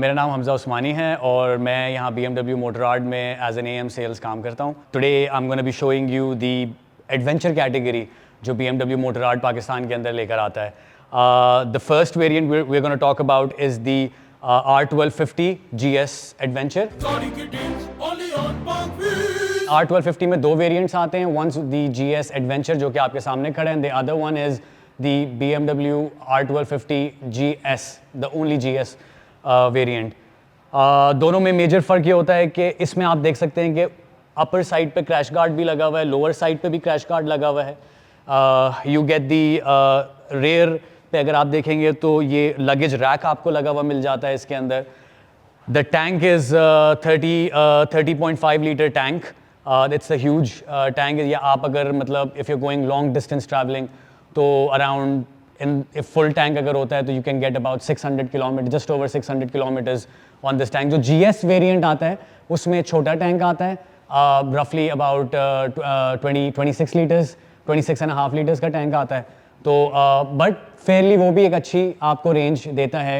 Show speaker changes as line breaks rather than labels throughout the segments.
मेरा नाम हमजा उस्मानी है और मैं यहाँ BMW मोटरआर्ट में एज एन AM सेल्स काम करता हूँ। Today I am gonna be showing you the adventure category जो BMW मोटरआर्ट पाकिस्तान के अंदर लेकर आता है। The first variant we are gonna talk about is the R1250 GS adventure. R1250 में दो वेरिएंट्स आते हैं, वन दी GS एडवेंचर जो कि आपके सामने खड़े हैं, the other one is the BMW R1250 GS, the only GS variant. दोनों में मेजर फ़र्क ये होता है कि इसमें आप देख सकते हैं कि अपर साइड पे क्रैश गार्ड भी लगा हुआ है, लोअर साइड पे भी क्रैश गार्ड लगा हुआ है। यू गेट दी रेयर पे अगर आप देखेंगे तो ये लगेज रैक आपको लगा हुआ मिल जाता है इसके अंदर। The tank is 30.5 litre tank. It's a huge tank. या आप अगर मतलब if you going long distance travelling तो अराउंड if full tank अगर होता है तो you can get about 600 kilometers, just over 600 kilometers on this tank। जो GS variant आता है उसमें छोटा टैंक आता है, roughly about 26 liters, 26.5 liters का टैंक आता है। तो but fairly वो भी एक अच्छी आपको रेंज देता है,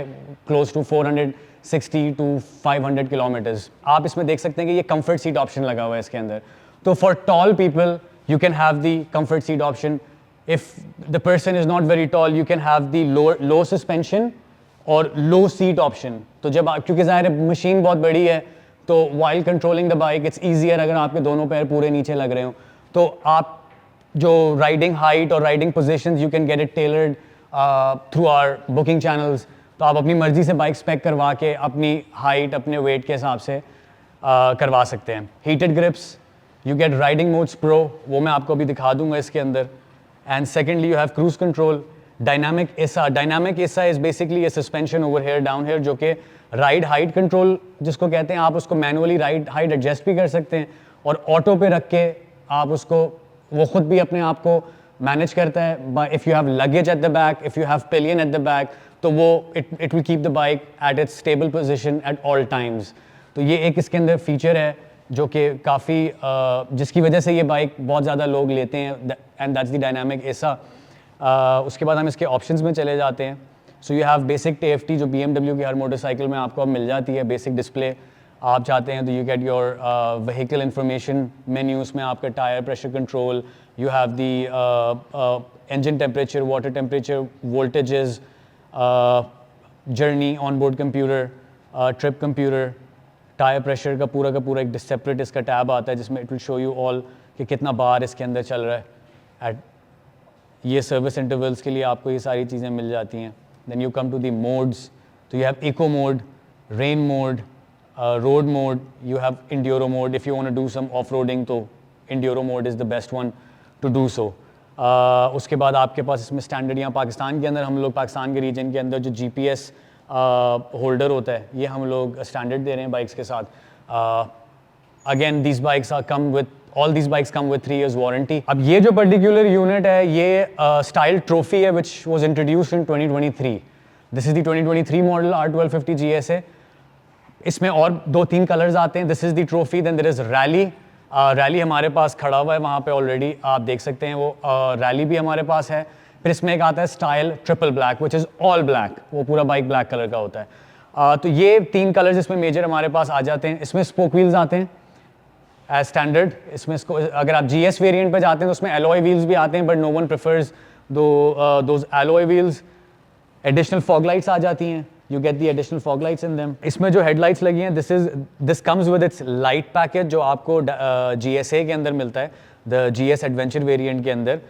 close to 460 to 500 kilometers। आप इसमें देख सकते हैं कि ये comfort seat option लगा हुआ है इसके अंदर। तो for tall people you can have the comfort seat option। If the person is not very tall, you can have the low suspension और low seat option। तो जब आप, क्योंकि ज़ाहिर है मशीन बहुत बड़ी है तो while controlling the bike it's easier अगर आपके दोनों पैर पूरे नीचे लग रहे हो तो आप जो riding height और riding positions you can get it tailored through our booking channels। तो आप अपनी मर्ज़ी से बाइक स्पेक करवा के अपनी हाइट अपने वेट के हिसाब से करवा सकते हैं। Heated grips, you get riding modes pro, वो मैं आपको अभी दिखा दूंगा इसके अंदर। And secondly, you have cruise control, dynamic ESA। Dynamic ESA is basically a suspension over here, down here, जो कि ride height control जिसको कहते हैं। आप उसको manually ride height adjust भी कर सकते हैं और auto पे रख के आप उसको, वो खुद भी अपने आप को manage करता है। But if you have luggage at the back, if you have pillion at the back, तो वो it will keep the bike at its stable position at all times। तो ये एक इसके अंदर feature है जो कि काफ़ी जिसकी वजह से ये बाइक बहुत ज़्यादा लोग लेते हैं, एंड दैट्स द डायनामिक एसा। उसके बाद हम इसके ऑप्शंस में चले जाते हैं। So you have basic TFT जो BMW की हर मोटरसाइकिल में आपको अब मिल जाती है, बेसिक डिस्प्ले। आप चाहते हैं तो you get your vehicle information menu, उसमें आपका tyre pressure control, you have the engine temperature, water temperature, voltages, journey on board computer, trip computer, tyre pressure का पूरा एक सेपरेट इसका टैब आता है जिसमें it will show you all कि कितना बार इसके अंदर चल रहा है। एट ये सर्विस इंटरवल्स के लिए आपको ये सारी चीज़ें मिल जाती हैं। Then you come to the modes, तो you have eco mode, rain mode, road mode, you have enduro mode. If you want to do some off roading तो enduro mode is the best one to do so. उसके बाद आपके पास इसमें standard, यहाँ पाकिस्तान के अंदर हम लोग पाकिस्तान के रीजन के अंदर जो GPS होल्डर होता है ये हम लोग स्टैंडर्ड दे रहे हैं बाइक्स के साथ। Again these bikes are come with, all these bikes come with 3 years warranty. अब ये जो पर्टिकुलर यूनिट है ये स्टाइल ट्रॉफी है which was introduced in 2023। This is the 2023 model R1250 GS है। इसमें और 2-3 कलर्स आते हैं। This is the trophy, then there is rally. Rally हमारे पास खड़ा हुआ है वहाँ पे ऑलरेडी, आप देख सकते हैं वो रैली भी हमारे पास है। फिर इसमें एक आता है style triple black which is all black, वो पूरा बाइक ब्लैक कलर का होता है। तो ये 3 कलर्स इसमें मेजर हमारे पास आ जाते हैं। इसमें स्पोक व्हील्स आते हैं एज स्टैंडर्ड। इसमें इसको अगर आप GS वेरिएंट पे जाते हैं तो उसमें एलॉय व्हील्स भी आते हैं, but no one prefers those alloy wheels. Additional fog lights आ जाती हैं, you get the additional fog lights in them. इसमें जो हेडलाइट्स लगी हैं this comes with its light package जो आपको GSA के अंदर मिलता है, द GS एडवेंचर वेरिएंट के अंदर,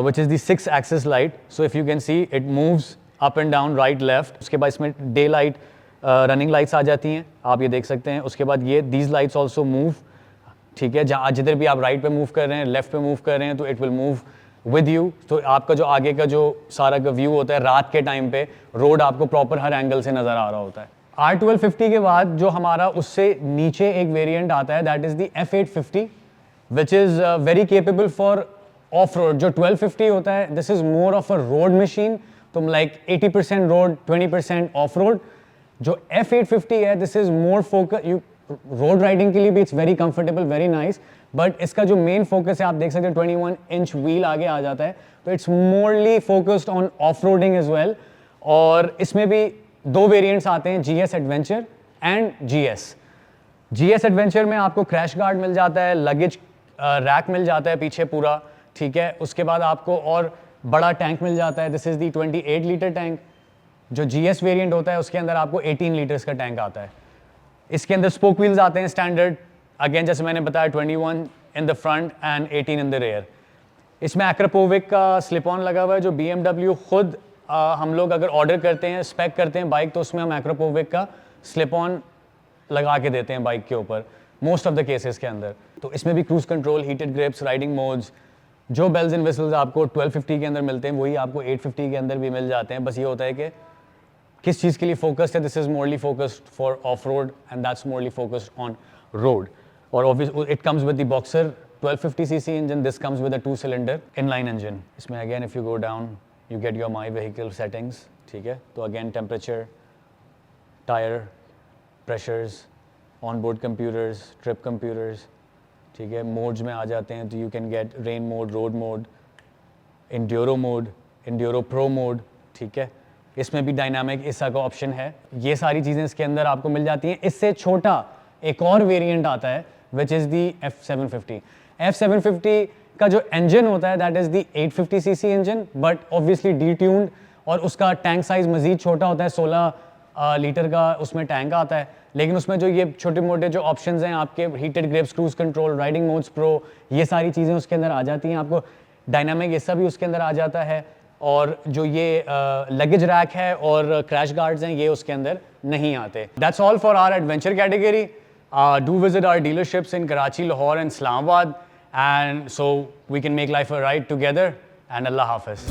which is the 6-axis light। So if you can see it moves up and down, right left। उसके बाद इसमें डे लाइट, रनिंग लाइट्स आ जाती हैं, आप ये देख सकते हैं। उसके बाद ये these lights also move, ठीक है, जहाँ जिधर भी आप राइट पे मूव कर रहे हैं, लेफ्ट पे मूव कर रहे हैं तो it will move with you. तो आपका जो आगे का जो सारा का व्यू होता है रात के टाइम पे, रोड आपको प्रॉपर हर एंगल से नज़र आ रहा होता है। R1250 के बाद जो हमारा उससे नीचे एक वेरिएंट आता है that is the F850 which is very capable for off road. जो 1250 होता है this is more of a road machine, तो लाइक 80% रोड 20% ऑफ रोड। जो F850 है this is more focus, you road riding के लिए भी it's very comfortable, very nice, but इसका जो मेन फोकस है आप देख सकते हैं 21 इंच व्हील आगे आ जाता है, तो it's morally focused on off roading as well. और इसमें भी दो वेरिएंट्स आते हैं, GS adventure and GS adventure में आपको क्रैश गार्ड मिल जाता है, लगेज रैक मिल जाता है पीछे पूरा, ठीक है। उसके बाद आपको और बड़ा टैंक मिल जाता है, this is the 28 litre tank. जो GS वेरिएंट होता है उसके अंदर आपको 18 लीटर्स का टैंक आता है। इसके अंदर स्पोक व्हील्स आते हैं स्टैंडर्ड, अगेन जैसे मैंने बताया 21 in the front and 18 in the rear. इसमें Akrapovic का स्लिप ऑन लगा हुआ है, जो BMW खुद हम लोग अगर ऑर्डर करते हैं, स्पेक करते हैं बाइक, तो उसमें हम Akrapovic का स्लिप ऑन लगा के देते हैं बाइक के ऊपर मोस्ट ऑफ द केसेस के अंदर। तो इसमें भी cruise control, heated grips, riding modes, जो बेल्स एंड विसल्स आपको 1250 के अंदर मिलते हैं वही आपको 850 के अंदर भी मिल जाते हैं। बस ये होता है कि किस चीज़ के लिए फोकस्ड है। This is morally focused for off road and that's morally focused on road. और obvious it comes with the boxer 1250 cc engine, this comes with a 2 cylinder inline engine. इसमें again if you go down you get your my vehicle settings, ठीक है। तो again temperature, tyre pressures, on board computers, trip computers, ठीक है। Modes में आ जाते हैं तो you can gate rain mode, road mode, enduro mode, enduro pro mode, ठीक है। इसमें भी डायनामिक ISA का ऑप्शन है। ये सारी चीज़ें इसके अंदर आपको मिल जाती हैं। इससे छोटा एक और वेरिएंट आता है which is the F750। F750 का जो इंजन होता है that is the 850 cc engine, but obviously D tuned, और उसका टैंक साइज़ मज़ीद छोटा होता है, 16 लीटर का उसमें टैंक आता है। लेकिन उसमें जो ये छोटे मोटे जो ऑप्शंस हैं आपके, heated grips, cruise control, riding modes pro, ये सारी चीज़ें उसके अंदर आ जाती हैं। आपको डायनामिक ISA भी उसके अंदर आ जाता है, और जो ये लगेज रैक है और क्रैश गार्ड्स हैं ये उसके अंदर नहीं आते। That's all for our adventure category. Do visit our dealerships in Karachi, Lahore and Islamabad, and so we can make life a ride together, and Allah Hafiz.